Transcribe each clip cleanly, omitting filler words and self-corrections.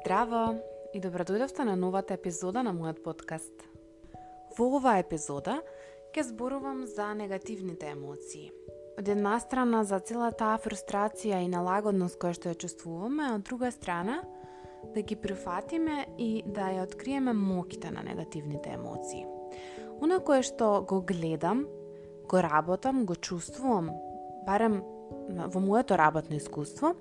Здраво и добродојдовте на новата епизода на мојот подкаст. Во оваа епизода ќе зборувам за негативните емоции. Од една страна за цела таа фрустрација и налагодност која што ја чувствуваме, а од друга страна да ги прифатиме и да ја откриеме моќта на негативните емоции. Она кое што го гледам, го работам, го чувствувам, барем во моето работно искуство,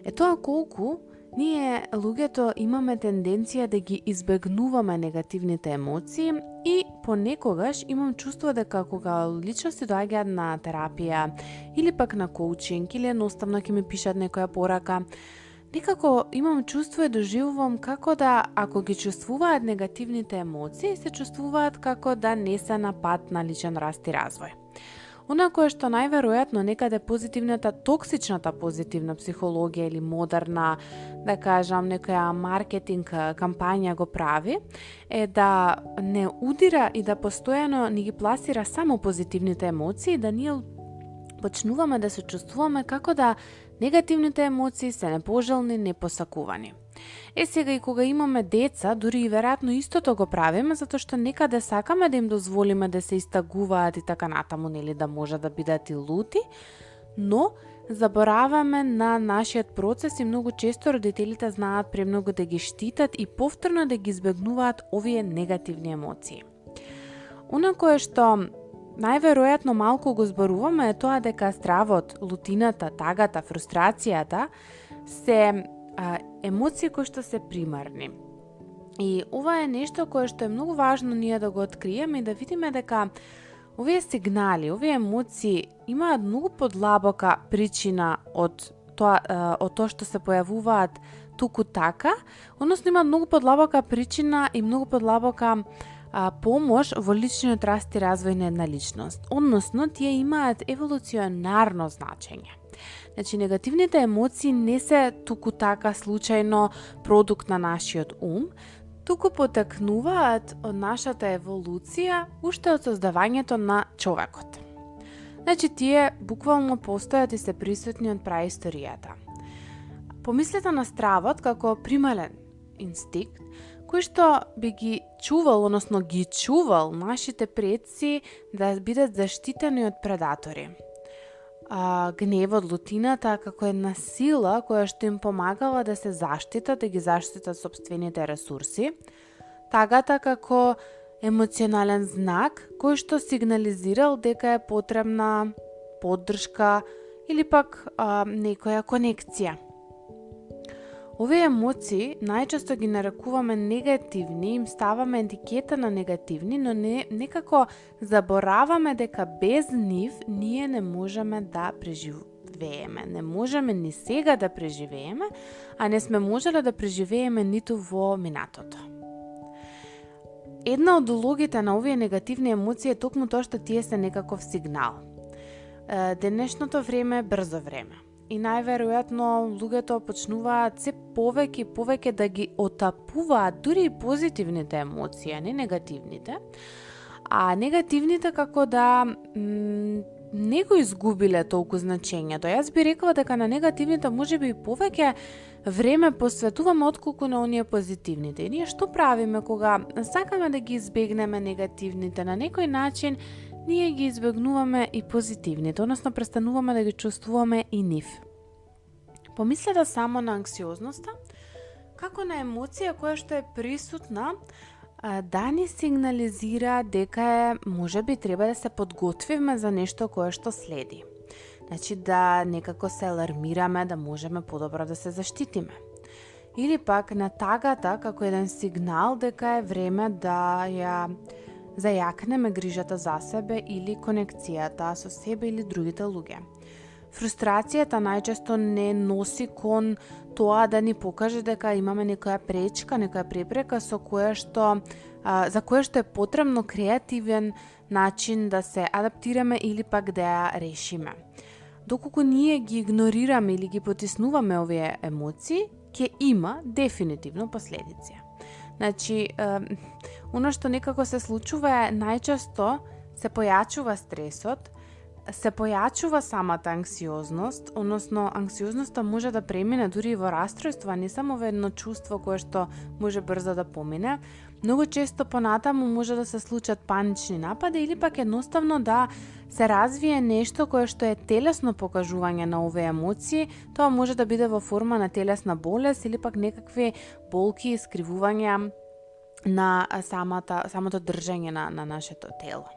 е тоа колку ние луѓето имаме тенденција да ги избегнуваме негативните емоции и понекогаш имам чувство дека кога личности доаѓаат на терапија или пак на коучинг или едноставно ќе ми пишат некоја порака, некако имам чувство и доживувам како да ако ги чувствуваат негативните емоции, се чувствуваат како да не се на пат на личен раст и развој. Она кое што најверојатно некаде позитивната, токсичната позитивна психологија или модерна, да кажам, некоја маркетинг кампања го прави, е да не удира и да постојано ни ги пласира само позитивните емоции, да ние почнуваме да се чувствуваме како да негативните емоции се непожелни, непосакувани. Сега и кога имаме деца, дури и веројатно истото го правиме, затоа што некаде сакаме да им дозволиме да се истагуваат и така натаму, нели, да може да бидат и лути, но забораваме на нашиот процес и многу често родителите знаат премногу да ги штитат и повторно да ги избегнуваат овие негативни емоции. Она кое што најверојатно малку го зборуваме е тоа дека стравот, лутината, тагата, фрустрацијата се емоции кои што се примарни. И ова е нешто кое што е многу важно ние да го откриеме и да видиме дека овие сигнали, овие емоции имаат многу подлабока причина од тоа што се појавуваат туку така, односно имаат многу подлабока причина и многу подлабока помош во личниот раст и развој на една личност. Односно, тие имаат еволуционарно значење. Значи, негативните емоции не се туку така случајно продукт на нашиот ум, туку потекнуваат од нашата еволуција уште од создавањето на човекот. Значи, тие буквално постојат и се присутни од праисторијата. Помислете на стравот како примален инстинкт, кој што би ги чувал, односно ги чувал нашите предци да бидат заштитени од предатори. Гневот, лутината како една сила која што им помагала да се заштитат, да ги заштитат собствените ресурси. Тагата како емоционален знак кој што сигнализирал дека е потребна поддршка или пак некоја конекција. Овие емоции најчесто ги нарекуваме негативни, им ставаме етикета на негативни, но некако забораваме дека без нив ние не можеме да преживееме. Не можеме ни сега да преживееме, а не сме можеле да преживееме ниту во минатото. Една од улогите на овие негативни емоции е токму тоа што тие се некаков сигнал. Денешното време е брзо време. И најверојатно луѓето почнуваат се повеќе и повеќе да ги отапуваат дури и позитивните емоции, а не негативните. А негативните како да не го изгубиле толку значењето. Јас би рекла дека на негативните можеби и повеќе време посветуваме отколку на оние позитивните. И ние што правиме кога сакаме да ги избегнеме негативните? На некој начин ние ги избегнуваме и позитивните, односно престануваме да ги чувствуваме и нив. Помислете само на анксиозноста, како на емоција која што е присутна да ни сигнализира дека можеби треба да се подготвиме за нешто кое што следи. Значи да некако се алармираме, да можеме подобро да се заштитиме. Или пак на тагата како еден сигнал дека е време да ја зајакнеме грижата за себе или конекцијата со себе или другите луѓе. Фрустрацијата најчесто не носи кон тоа да ни покаже дека имаме некоја пречка, некоја препрека за која што е потребно креативен начин да се адаптираме или пак да ја решиме. Доколку ние ги игнорираме или ги потиснуваме овие емоции, ќе има дефинитивно последици. Значи, оно што некако се случува е најчесто се појачува стресот, се појачува самата анксиозност, односно анксиозноста може да премине дури и во расстройство, не само во едно чувство кое што може брзо да помине. Многу често понатаму може да се случат панични напади или пак едноставно да се развие нешто кое што е телесно покажување на овие емоции. Тоа може да биде во форма на телесна болест или пак некакви болки и скривувања на самото држање на нашето тело.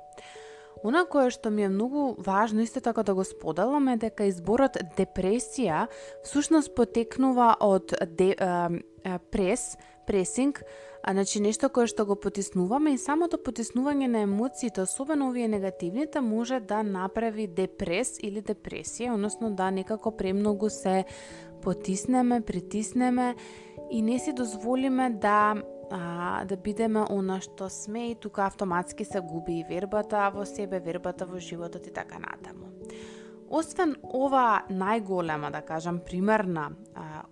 Она кое што ми е многу важно исто така да го споделам е дека изборот депресија всушност потекнува од пресинг, значи нешто кое што го потиснуваме и самото потиснување на емоциите, особено овие негативните, може да направи депрес или депресија, односно да некако премногу се потиснеме, притиснеме и не си дозволиме да бидеме она што сме и тука автоматски се губи и вербата во себе, вербата во животот и така натаму. Освен ова најголема, да кажам, примерна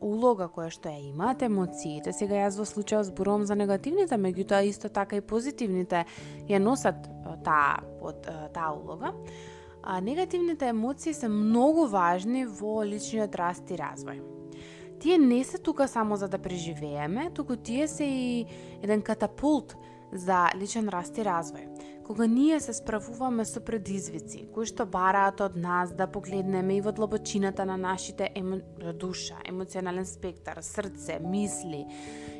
улога која што ја имаат емоциите, сега јас во случајот зборувам за негативните, меѓутоа исто така и позитивните ја носат таа улога. Негативните емоции се многу важни во личниот раст и развој. Тие не се тука само за да преживееме, туку тие се и еден катапулт за личен раст и развој. Кога ние се справуваме со предизвици, кои што бараат од нас да погледнеме и во длабочината на нашите душа, емоционален спектар, срце, мисли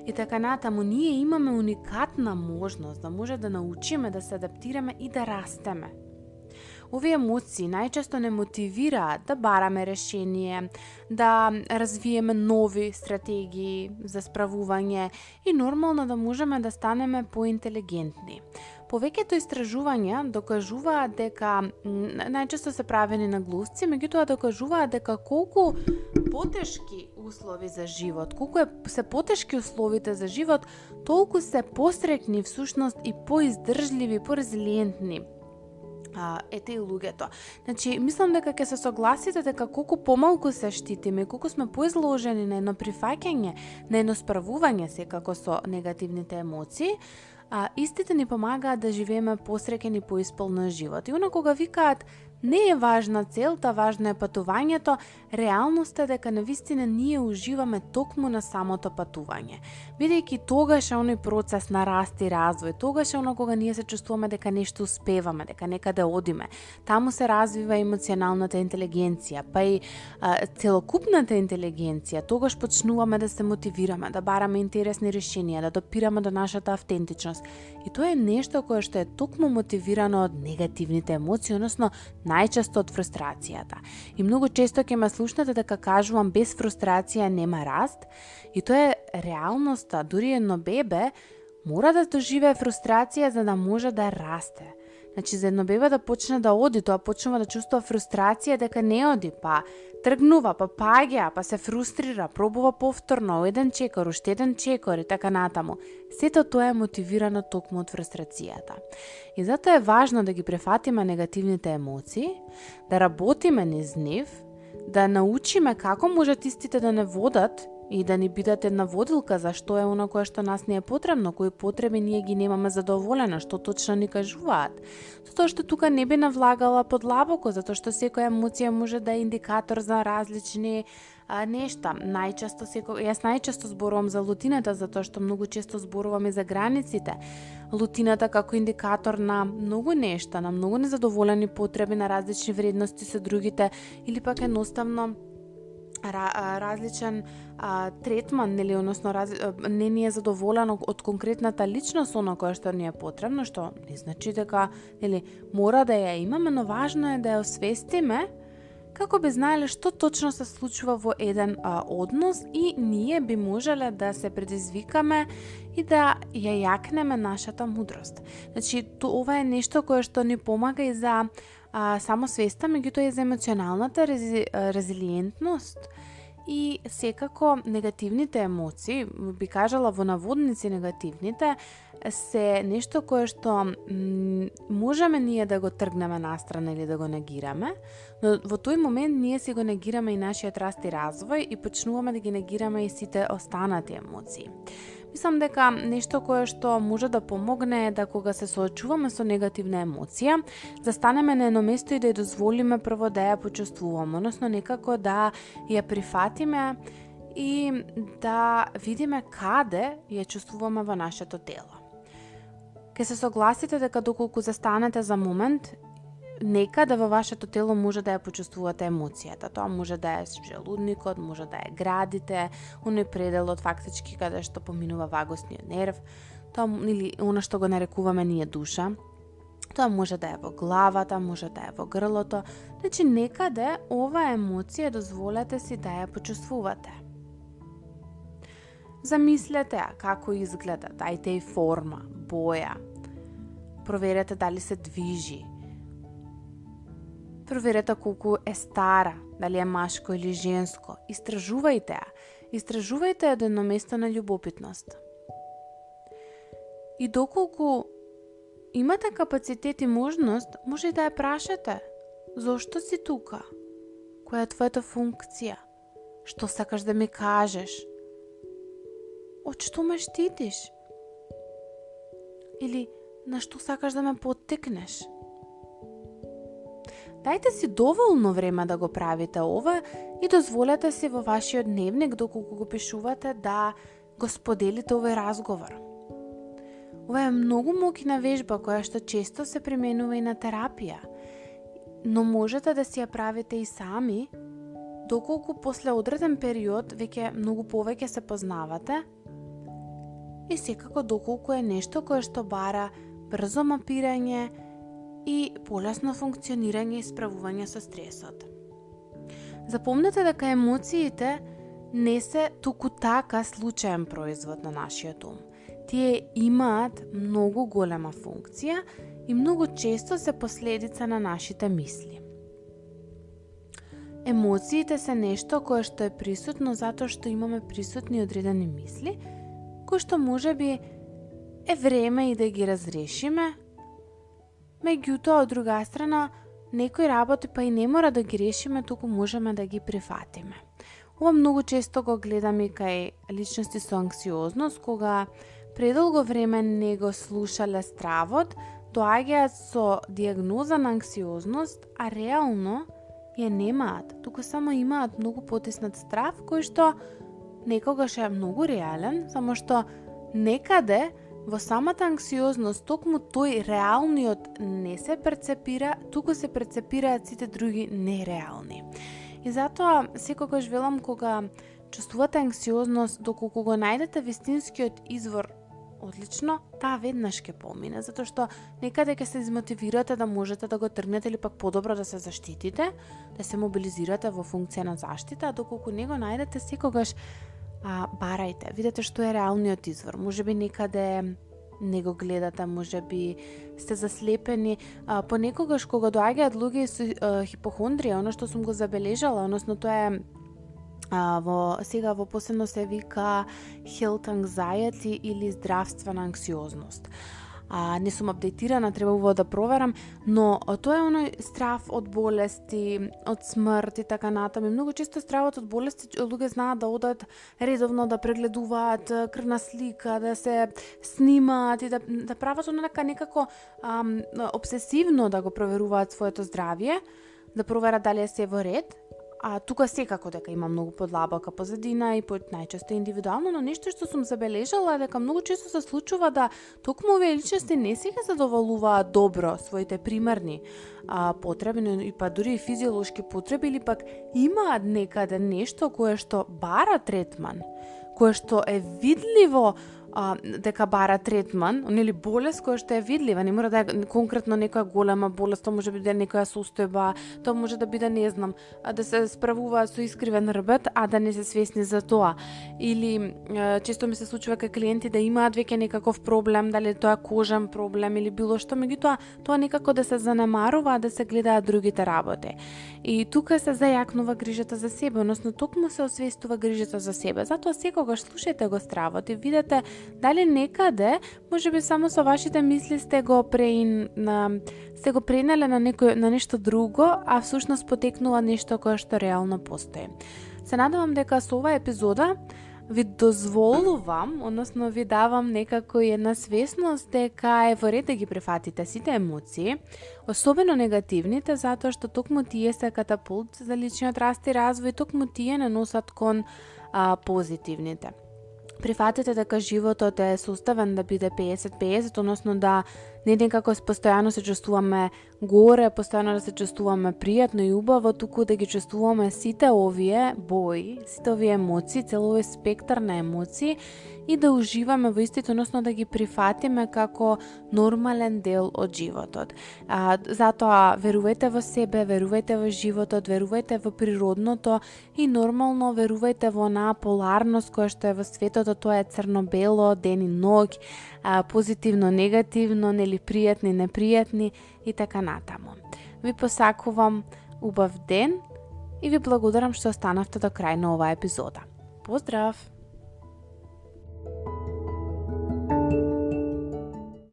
и така натаму, ние имаме уникатна можност да може да научиме да се адаптираме и да растеме. Овие емоции најчесто не мотивираат да бараме решение, да развиеме нови стратегии за справување и нормално да можеме да станеме поинтелигентни. Повеќето истражувања докажуваат дека најчесто се правени на глусци, меѓутоа докажуваат дека колку потешки услови за живот, колку се потешки условите за живот, толку се посрекни всушност и поиздржливи, порезилиентни ете и луѓето. Значи, мислам дека ќе се согласите дека колку помалку се штитиме, колку сме поизложени на едно прифаќање, на едно справување секако со негативните емоции, истите ни помагаат да живееме посреќен и поисполнен живот. И она кога викаат не е важна целта, важно е патувањето, реалноста е дека навистина ние уживаме токму на самото патување. Бидејќи тогаш е оној процес на раст и развој, тогаш е оно кога ние се чувствуваме дека нешто успеваме, дека некаде одиме. Таму се развива емоционалната интелигенција, па и целокупната интелигенција. Тогаш почнуваме да се мотивираме, да бараме интересни решенија, да допираме до нашата автентичност. И тоа е нешто кое што е токму мотивирано од негативните емоции, односно најчесто од фрустрацијата. И многу често ќе ме слушнете дека кажувам без фрустрација нема раст, и тоа е реалноста. Дури едно бебе мора да доживее фрустрација за да може да расте. Значи, за едно бебе да почне да оди, тоа почнува да чувствува фрустрација дека не оди, па тргнува, па паѓа, па се фрустрира, пробува повторно, еден чекор, уште еден чекор и така натаму. Сето тоа е мотивирано токму од фрустрацијата. И затоа е важно да ги префатиме негативните емоции, да работиме низ нив, да научиме како можат истите да не водат и да ни бидат една водилка за што е оно кое што нас не е потребно, кои потреби ние ги немаме задоволено, што точно ни кажуваат. Затоа што тука не би навлагала подлабоко, затоа што секоја емоција може да е индикатор за различни нешта. Јас најчесто зборувам за лутината, затоа што многу често зборувам и за границите. Лутината како индикатор на многу нешта, на многу незадоволени потреби, на различни вредности со другите, или пак едноставно различен третман, нели, односно не ни е задоволено од конкретната личност оно кое што ни е потребно, што не значи дека, нели, мора да ја имаме, но важно е да ја освестиме како би знаеле што точно се случува во еден однос и ние би можеле да се предизвикаме и да ја јакнеме нашата мудрост. Значи, ова е нешто кое што ни помага и за самосвеста, меѓутоа и за емоционалната резилиентност. И секако негативните емоции, би кажала во наводници негативните, се нешто кое што можеме ние да го тргнеме настрана или да го негираме, но во тој момент ние си го негираме и нашиот раст и развој и почнуваме да ги негираме и сите останати емоции. Мислам дека нешто кое што може да помогне е да кога се соочуваме со негативна емоција, застанеме на едно место и да ја дозволиме прво да ја почувствуваме, односно некако да ја прифатиме и да видиме каде ја чувствуваме во нашето тело. Ке се согласите дека доколку застанете за момент, некаде во вашето тело може да ја почувствувате емоцијата. Тоа може да е желудникот, може да е градите, оној пределот фактички каде што поминува вагосниот нерв, тоа или она што го нарекуваме ние душа. Тоа може да е во главата, може да е во грлото. Значи некаде оваа емоција дозволете си да ја почувствувате. Замислете ја како изгледа, дајте и форма, боја. Проверете дали се движи. Проверете колку е стара, дали е машко или женско. Истражувајте ја. Истражувајте од едно место на љубопитност. И доколку имате капацитет и можност, може и да ја прашате. Зошто си тука? Која е твојата функција? Што сакаш да ми кажеш? Од што ме штитиш? Или на што сакаш да ме поттикнеш? Дајте си доволно време да го правите ова и дозволете си во вашиот дневник, доколку го пишувате, да го споделите овој разговор. Ова е многу мокна вежба која што често се применува и на терапија, но можете да си ја правите и сами, доколку после одреден период веќе многу повеќе се познавате и секако доколку е нешто кое што бара брзо мапирање и полесно функционирање и справување со стресот. Запомнете дека емоциите не се туку така случаен производ на нашиот ум. Тие имаат многу голема функција и многу често се последица на нашите мисли. Емоциите се нешто кое што е присутно затоа што имаме присутни одредени мисли, кои што можеби е време и да ги разрешиме. Меѓутоа, од друга страна, некои работи па и не мора да ги решиме, туку можеме да ги прифатиме. Ова многу често го гледам и кај личности со анксиозност, кога предолго време не го слушале стравот, доаѓаат со диагноза на анксиозност, а реално ја немаат, туку само имаат многу потиснат страв, кој што некогаш е многу реален, само што некаде во самата анксиозност, токму тој реалниот не се перцепира, туку се перцепираат сите други нереални. И затоа секогаш велам, кога чувствувате анксиозност, доколку го најдете вистинскиот извор, одлично, таа веднаш ќе помине, затоа што некаде ќе се измотивирате да можете да го тргнете или пак подобро да се заштитите, да се мобилизирате во функција на заштита, а доколку не го најдете, секогаш барајте, видете што е реалниот извор. Можеби некаде не го гледате, можеби сте заслепени. Понекогаш кога доаѓаат луѓе со хипохондрија, оно што сум го забележала, односно тоа е сега во последно се вика health anxiety или здравствена анксиозност. Не сум апдейтирана, требува да проверам, но тоа е оној страв од болести, од смрт и така натаму. Многу често стравот од болести луѓе знаат да одат редовно да прегледуваат крвна слика, да се снимаат и да прават онака некако обсесивно да го проверуваат своето здравје, да проверат дали е се во ред. А тука секако дека има многу подлабока позадина и најчесто индивидуално, но нешто што сум забележала е дека многу често се случува да токму овие личности не се ги задоволуваат добро своите примарни потреби, и па дури и физиолошки потреби, или пак имаат некаде нешто кое што бара третман, кое што е видливо дека бара третман, нели болест која што е видлива, не мора да е конкретно некоја голема болест, тоа може да биде некоја состојба, тоа може да биде, не знам, да се справуваат со искривен рбет, а да не се свесни за тоа. Или често ми се случува кај клиенти да имаат веќе некаков проблем, дали тоа е кожен проблем или било што, меѓутоа тоа некако да се занемарува, да се гледаат другите работи. И тука се зајакнува грижата за себе, односно токму се освестува грижата за себе. Затоа секогаш слушајте го стравот и видете дали некаде, можеби само со вашите мисли сте го пренеле на нешто друго, а всушност потекнува нешто кое што реално постои. Се надевам дека со оваа епизода ви дозволувам, односно ви давам некако една свесност дека е во ред да ги прифатите сите емоции, особено негативните, затоа што токму тие се катапулт за личниот раст и развој, токму тие не носат кон позитивните. Прифатете дека животот е составен да биде 50-50, односно да не некако постојано се чувствуваме горе, постојано да се чувствуваме пријатно и убаво, туку да ги чувствуваме сите овие бои, сите овие емоции, цел овој спектар на емоции и да уживаме во истите, односно да ги прифатиме како нормален дел од животот. Затоа верувајте во себе, верувајте во животот, верувајте во природното и нормално верувајте во онаа поларност која што е во светот, тоа е црно-бело, ден и ноќ, позитивно, негативно, нели пријатни, непријатни и така натаму. Ви посакувам убав ден и ви благодарам што останавте до крај на оваа епизода. Поздрав!